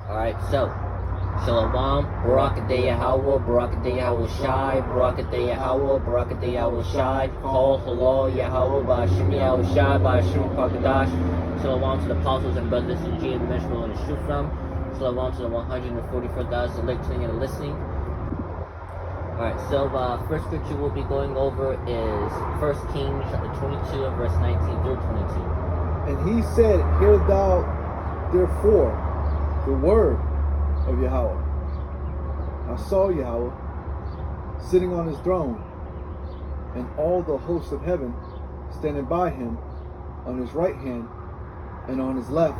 Alright, so Shalom, Barakateh Yahweh, Barakateh Yahweh Shai, Barakateh Yahweh, Barakateh Yahweh Shai, Kol Halal Yahweh, Ba'ashim Yahweh Shai, Ba'ashim Parkadash. Shalom to the apostles and brothers in G and Meshul and Shufram. Shalom to the 144,000 listening and listening. Alright, so first scripture we'll be going over is 1 Kings chapter 22 and verse 19 through 22. And he said, Hear thou therefore the word of Yahweh. I saw Yahweh sitting on his throne, and all the hosts of heaven standing by him on his right hand and on his left.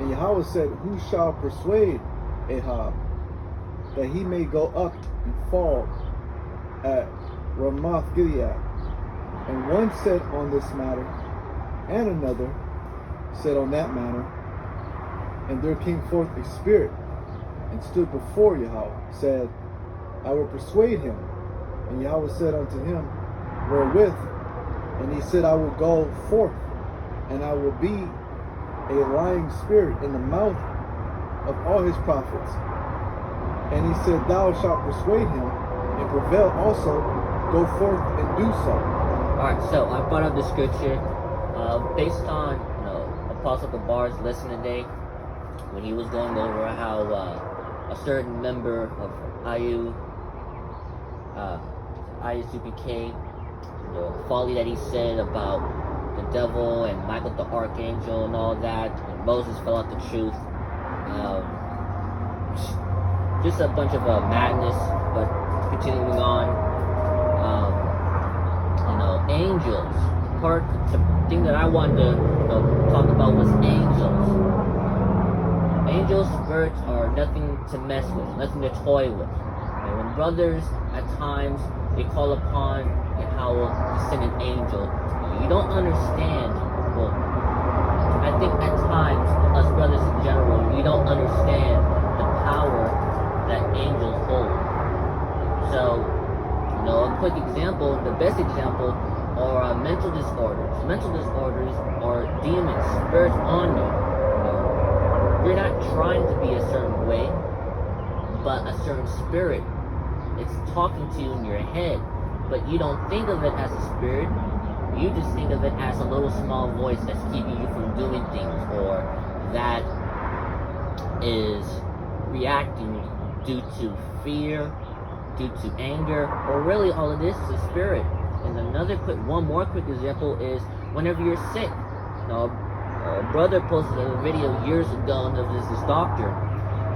And Yahweh said, Who shall persuade Ahab that he may go up and fall at Ramoth Gilead? And one said on this matter, and another said on that matter. And there came forth a spirit and stood before Yahweh, said, I will persuade him. And Yahweh said unto him, Wherewith? And he said, I will go forth, and I will be a lying spirit in the mouth of all his prophets. And he said, Thou shalt persuade him, and prevail also, go forth and do so. Alright, so I brought up the scripture based on Apostle Gabar's lesson today, when he was going over how a certain member of IUCPK, the folly that he said about the devil and Michael the Archangel and all that, and Moses fell out the truth. Just a bunch of madness, but continuing on. Angels. The thing that I wanted to talk about was angels. Angels, spirits are nothing to mess with, nothing to toy with. And when brothers at times they call upon Yahweh to send an angel, you don't understand. Well, I think at times us brothers in general, we don't understand the power that angels hold. So, a quick example, the best example, are mental disorders. Mental disorders are demons, spirits on you. You're not trying to be a certain way, but a certain spirit. It's talking to you in your head, but you don't think of it as a spirit. You just think of it as a little small voice that's keeping you from doing things, or that is reacting due to fear, due to anger, or really all of this is a spirit. And one more quick example is whenever you're sick. A brother posted a video years ago of this doctor.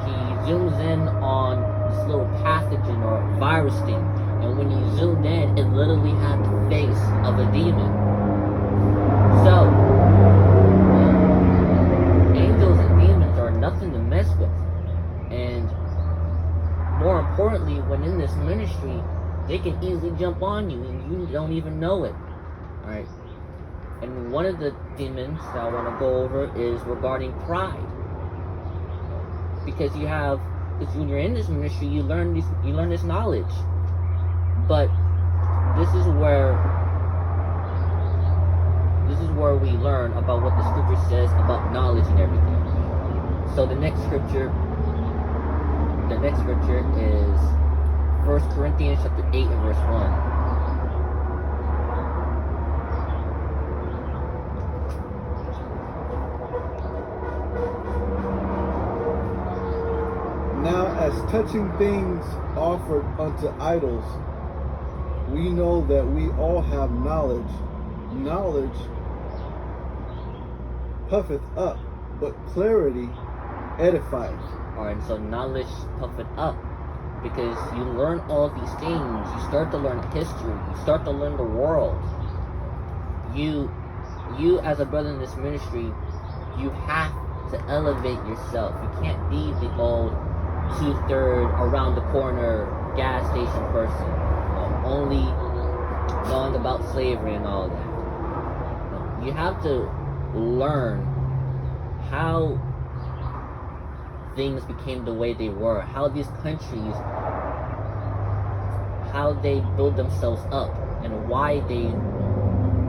He zooms in on this little pathogen or virus thing, and when he zoomed in, it literally had the face of a demon. So, angels and demons are nothing to mess with. And more importantly, when in this ministry, they can easily jump on you and you don't even know it. Alright. And one of the demons that I want to go over is regarding pride. Because when you're in this ministry, you learn this knowledge. But this is where we learn about what the scripture says about knowledge and everything. So the next scripture is 1 Corinthians chapter 8 and verse 1. Now as touching things offered unto idols, we know that we all have knowledge. Knowledge puffeth up, but clarity edifies. Alright, so knowledge puffeth up. Because you learn all these things, you start to learn history, you start to learn the world. You as a brother in this ministry, you have to elevate yourself. You can't be the old 2/3 around the corner gas station person, only knowing about slavery and all that. You have to learn how things became the way they were, how these countries, how they build themselves up, and why they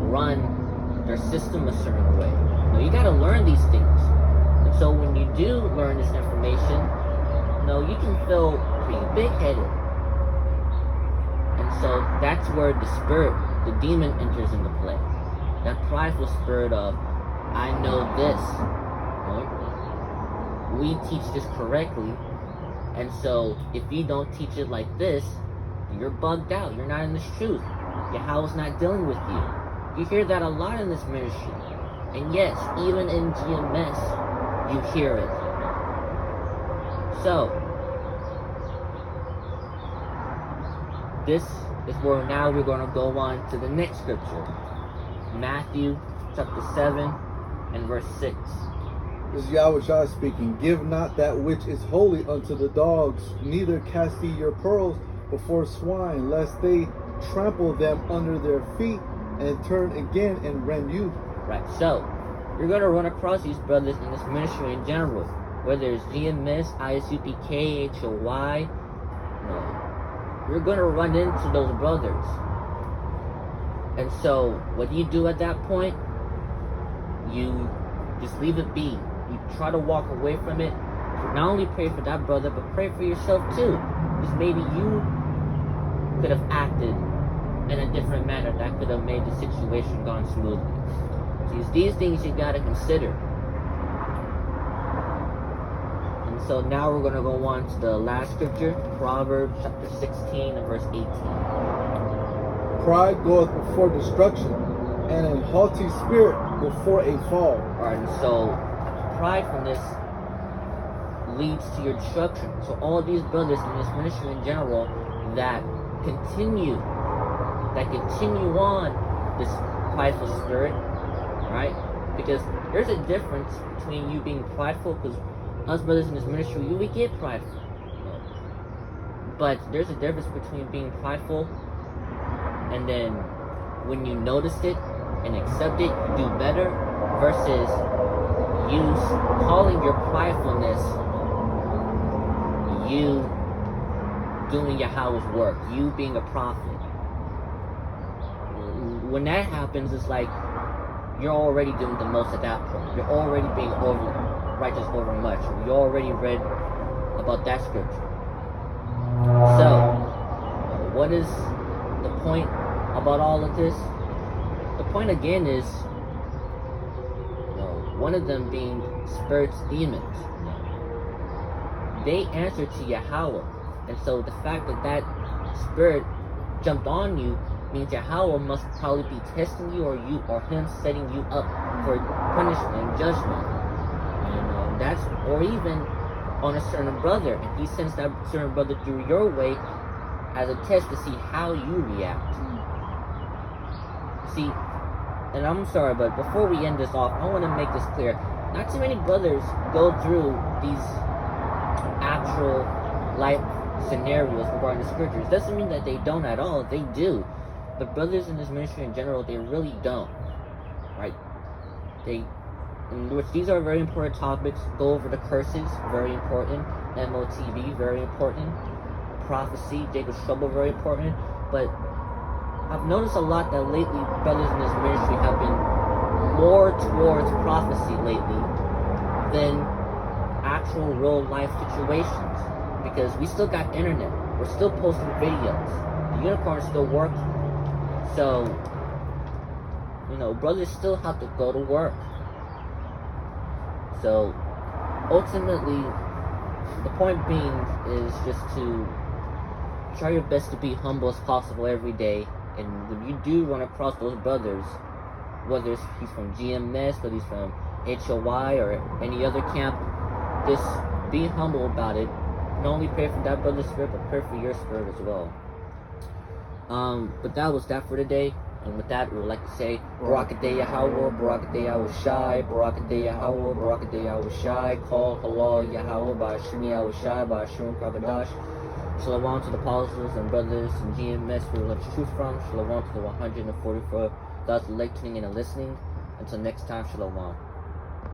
run their system a certain way. You gotta learn these things. so when you do learn this information, you can feel pretty big-headed. And so that's where the spirit, the demon, enters into play. That prideful spirit of, I know this. Right? We teach this correctly. And so if you don't teach it like this, you're bugged out. You're not in this truth. Yahweh's not dealing with you. You hear that a lot in this ministry. And yes, even in GMS, you hear it. So, this is where now we're going to go on to the next scripture. Matthew chapter 7 and verse 6. This is Yahweh speaking. Give not that which is holy unto the dogs, neither cast ye your pearls before swine, lest they trample them under their feet and turn again and rend you. Right, so you're going to run across these brothers in this ministry in general, whether it's GMS, ISUPK, HOY. You're going to run into those brothers. And so what do you do at that point? You just leave it be. You try to walk away from it. Not only pray for that brother, but pray for yourself too. Because maybe you could have acted in a different manner that could have made the situation gone smoothly. So it's these things you got to consider. And so now we're going to go on to the last scripture, Proverbs chapter 16 and verse 18. Pride goeth before destruction, and an haughty spirit before a fall. Alright, and so pridefulness leads to your destruction. So all of these brothers in this ministry in general that continue on this prideful spirit, right? Because there's a difference between you being prideful, because us brothers in this ministry, we get prideful. But there's a difference between being prideful and then when you notice it and accept it, you do better, versus you calling your pridefulness you doing Yahweh's work, you being a prophet. When that happens, it's like you're already doing the most at that point. You're already being righteous over much. You already read about that scripture. So, what is the point about all of this? The point again is, one of them being spirits, demons. They answer to Yahweh, and so the fact that that spirit jumped on you means Yahweh must probably be testing you, or him setting you up for punishment and judgment. That's, or even on a certain brother, and he sends that certain brother through your way as a test to see how you react. See, and I'm sorry, but before we end this off, I want to make this clear. Not too many brothers go through these actual life scenarios regarding the scriptures. Doesn't mean that they don't at all. They do. But brothers in this ministry in general, they really don't. Right? In which these are very important topics. Go over the curses, very important. MOTB, very important. Prophecy, Jacob's trouble, very important. But I've noticed a lot that lately brothers in this ministry have been more towards prophecy lately than actual real life situations, because we still got internet, we're still posting videos, the unicorn's still working, so brothers still have to go to work. So ultimately the point being is just to try your best to be humble as possible every day. And when you do run across those brothers, whether he's from GMS, whether he's from HOY or any other camp, just be humble about it. Not only pray for that brother's spirit, but pray for your spirit as well. But that was that for today. And with that, we would like to say, Barakadei Yahweh, Barakadei Yahushai, Barakadei Yahweh, Barakadei Yahushai, Call Halal Yahweh, Ba'ashuni Yahushai, Ba'ashun Kravadash. Shalom to the apostles and brothers and GMS who we learn truth from. Shalom to the 144 God's elect tuning in and listening. Until next time, Shalom.